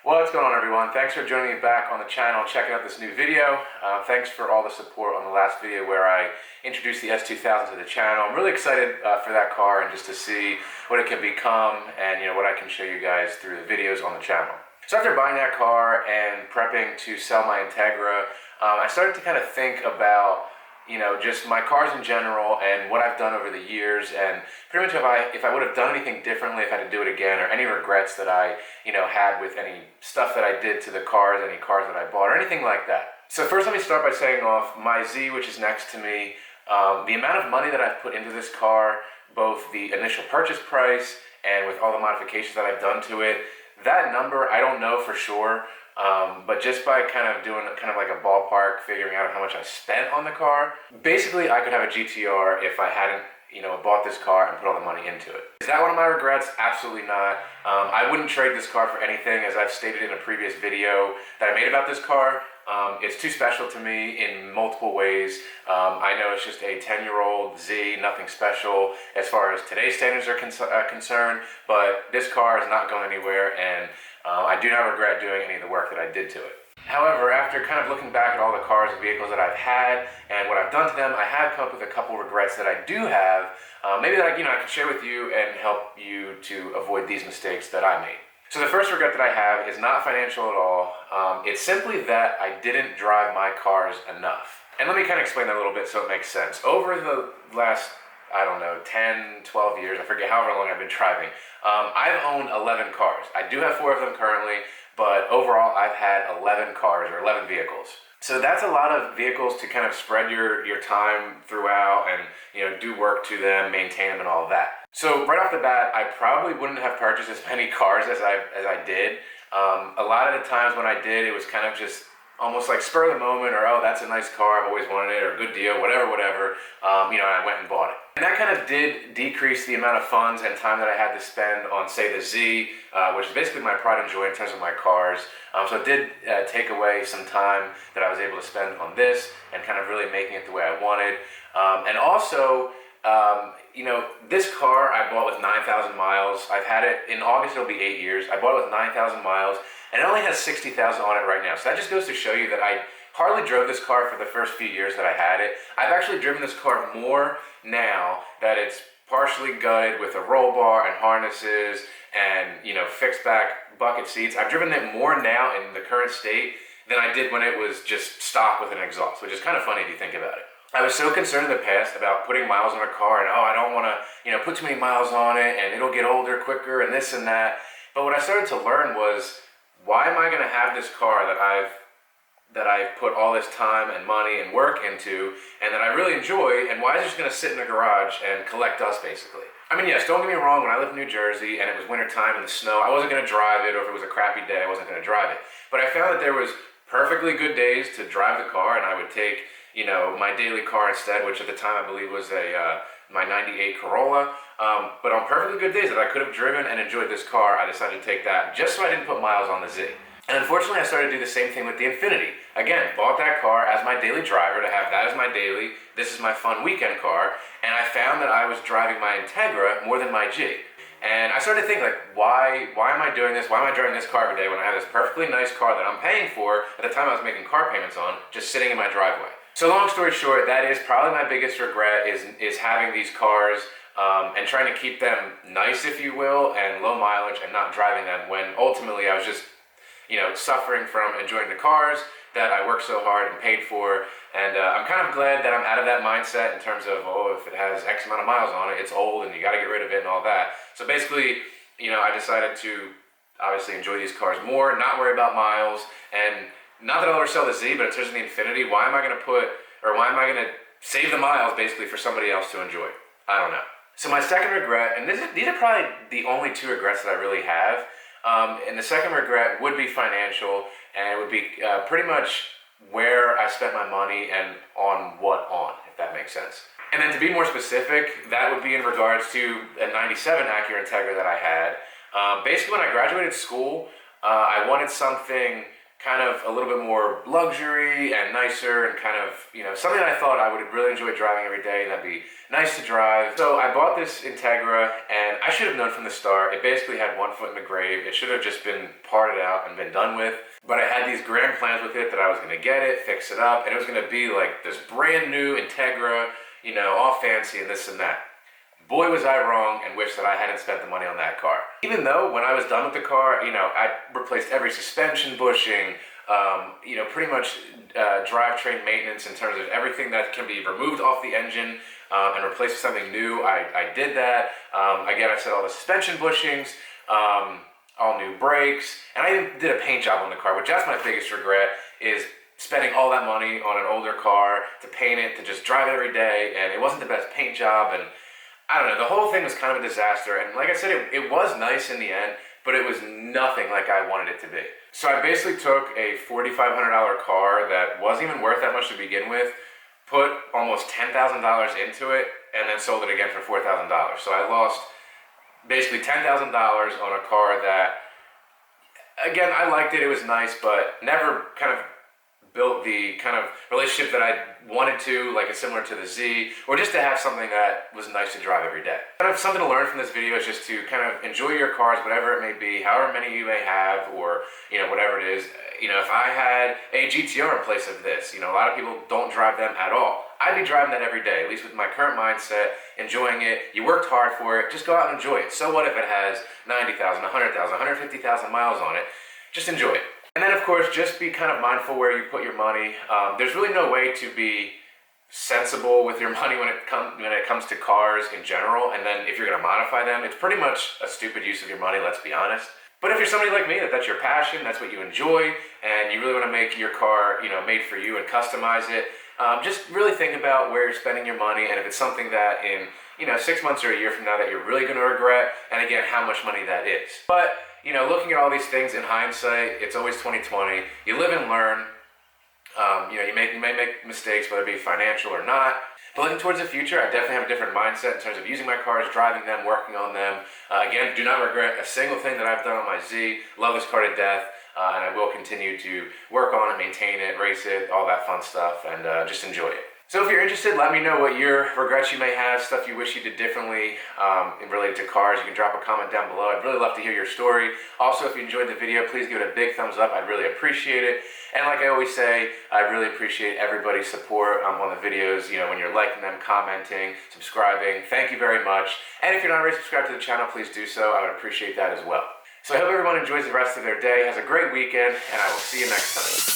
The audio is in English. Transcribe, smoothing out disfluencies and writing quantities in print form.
What's going on, everyone? Thanks for joining me back on the channel, checking out this new video. Thanks for all the support on the last video where I introduced the S2000 to the channel. I'm really excited for that car and just to see what it can become and what I can show you guys through the videos on the channel. So after buying that car and prepping to sell my Integra, I started to kind of think about just my cars in general and what I've done over the years, and pretty much if I would have done anything differently, if I had to do it again, or any regrets that I had with any stuff that I did to the cars, any cars that I bought, or anything like that. So first, let me start by saying off my Z, which is next to me. The amount of money that I've put into this car, both the initial purchase price and with all the modifications that I've done to it, that number I don't know for sure. But just by kind of doing like a ballpark, figuring out how much I spent on the car, basically I could have a GTR if I hadn't bought this car and put all the money into it. Is that one of my regrets? Absolutely not. I wouldn't trade this car for anything, as I've stated in a previous video that I made about this car. It's too special to me in multiple ways. I know it's just a 10-year-old Z, nothing special as far as today's standards are concerned, but this car is not going anywhere, and I do not regret doing any of the work that I did to it. However, after kind of looking back at all the cars and vehicles that I've had and what I've done to them, I have come up with a couple regrets that I do have, maybe that I can share with you and help you to avoid these mistakes that I made. So the first regret that I have is not financial at all. It's simply that I didn't drive my cars enough. And let me kind of explain that a little bit so it makes sense. Over the last, 10, 12 years, I forget however long I've been driving, I've owned 11 cars. I do have 4 of them currently, but overall I've had 11 cars or 11 vehicles. So that's a lot of vehicles to kind of spread your time throughout and do work to them, maintain them, and all of that. So right off the bat, I probably wouldn't have purchased as many cars as I did. A lot of the times when I did, it was kind of just almost like spur of the moment, or oh, that's a nice car, I've always wanted it, or good deal, whatever. I went and bought it. And that kind of did decrease the amount of funds and time that I had to spend on, say, the Z, which is basically my pride and joy in terms of my cars. So it did take away some time that I was able to spend on this and kind of really making it the way I wanted. And also, this car I bought with 9,000 miles. I've had it, in August it'll be 8 years. I bought it with 9,000 miles, and it only has 60,000 on it right now. So that just goes to show you that I hardly drove this car for the first few years that I had it. I've actually driven this car more now that it's partially gutted with a roll bar and harnesses and fixed back bucket seats. I've driven it more now in the current state than I did when it was just stock with an exhaust, which is kind of funny if you think about it. I was so concerned in the past about putting miles on a car and I don't want to put too many miles on it and it'll get older quicker and this and that. But what I started to learn was, why am I going to have this car that I've put all this time and money and work into and that I really enjoy, and why is it just going to sit in the garage and collect dust basically? I mean, yes, don't get me wrong, when I lived in New Jersey and it was winter time in the snow, I wasn't going to drive it, or if it was a crappy day, I wasn't going to drive it. But I found that there was perfectly good days to drive the car, and I would take my daily car instead, which at the time I believe was my 98 Corolla. But on perfectly good days that I could have driven and enjoyed this car, I decided to take that just so I didn't put miles on the Z. And unfortunately, I started to do the same thing with the Infiniti. Again, bought that car as my daily driver, to have that as my daily. This is my fun weekend car. And I found that I was driving my Integra more than my G. And I started to think, why am I doing this? Why am I driving this car every day when I have this perfectly nice car that I'm paying for at the time I was making car payments on, just sitting in my driveway? So long story short, that is probably my biggest regret, is having these cars and trying to keep them nice, if you will, and low mileage, and not driving them when ultimately I was just suffering from enjoying the cars that I worked so hard and paid for. And I'm kind of glad that I'm out of that mindset in terms of, if it has X amount of miles on it, it's old and you got to get rid of it and all that. So basically, I decided to obviously enjoy these cars more, not worry about miles, and not that I'll ever sell the Z, but in terms of the Infiniti, why am I going to save the miles basically for somebody else to enjoy? I don't know. So my second regret, and these are probably the only 2 regrets that I really have. And the second regret would be financial, and it would be pretty much where I spent my money and on what if that makes sense. And then to be more specific, that would be in regards to a 97 Acura Integra that I had. Basically, when I graduated school, I wanted something kind of a little bit more luxury and nicer and kind of, something that I thought I would really enjoy driving every day and that'd be nice to drive. So I bought this Integra, and I should have known from the start, it basically had one foot in the grave. It should have just been parted out and been done with. But I had these grand plans with it that I was gonna get it, fix it up, and it was gonna be like this brand new Integra, all fancy and this and that. Boy, was I wrong and wish that I hadn't spent the money on that car. Even though when I was done with the car, I replaced every suspension bushing, pretty much drivetrain maintenance in terms of everything that can be removed off the engine and replaced with something new. I did that. Again, I set all the suspension bushings, all new brakes, and I even did a paint job on the car, which that's my biggest regret, is spending all that money on an older car to paint it, to just drive it every day, and it wasn't the best paint job, and I don't know, the whole thing was kind of a disaster, and like I said, it was nice in the end, but it was nothing like I wanted it to be. So I basically took a $4,500 car that wasn't even worth that much to begin with, put almost $10,000 into it, and then sold it again for $4,000. So I lost basically $10,000 on a car that, again, I liked it, it was nice, but never kind of built the kind of relationship that I wanted to, like it's similar to the Z, or just to have something that was nice to drive every day. Kind of something to learn from this video is just to kind of enjoy your cars, whatever it may be, however many you may have, or whatever it is. If I had a GTR in place of this, a lot of people don't drive them at all. I'd be driving that every day, at least with my current mindset, enjoying it. You worked hard for it, just go out and enjoy it. So what if it has 90,000, 100,000, 150,000 miles on it? Just enjoy it. And then, of course, just be kind of mindful where you put your money. There's really no way to be sensible with your money when it comes to cars in general. And then if you're going to modify them, it's pretty much a stupid use of your money, let's be honest. But if you're somebody like me, that's your passion, that's what you enjoy, and you really want to make your car, made for you and customize it, just really think about where you're spending your money, and if it's something that in 6 months or a year from now that you're really going to regret, and again, how much money that is. But looking at all these things in hindsight, it's always 2020. You live and learn. You may make mistakes, whether it be financial or not. But looking towards the future, I definitely have a different mindset in terms of using my cars, driving them, working on them. Again, do not regret a single thing that I've done on my Z. Love this car to death, and I will continue to work on it, maintain it, race it, all that fun stuff, and just enjoy it. So if you're interested, let me know what your regrets you may have, stuff you wish you did differently related to cars. You can drop a comment down below. I'd really love to hear your story. Also, if you enjoyed the video, please give it a big thumbs up. I'd really appreciate it. And like I always say, I really appreciate everybody's support on the videos, when you're liking them, commenting, subscribing. Thank you very much. And if you're not already subscribed to the channel, please do so. I would appreciate that as well. So I hope everyone enjoys the rest of their day, has a great weekend, and I will see you next time.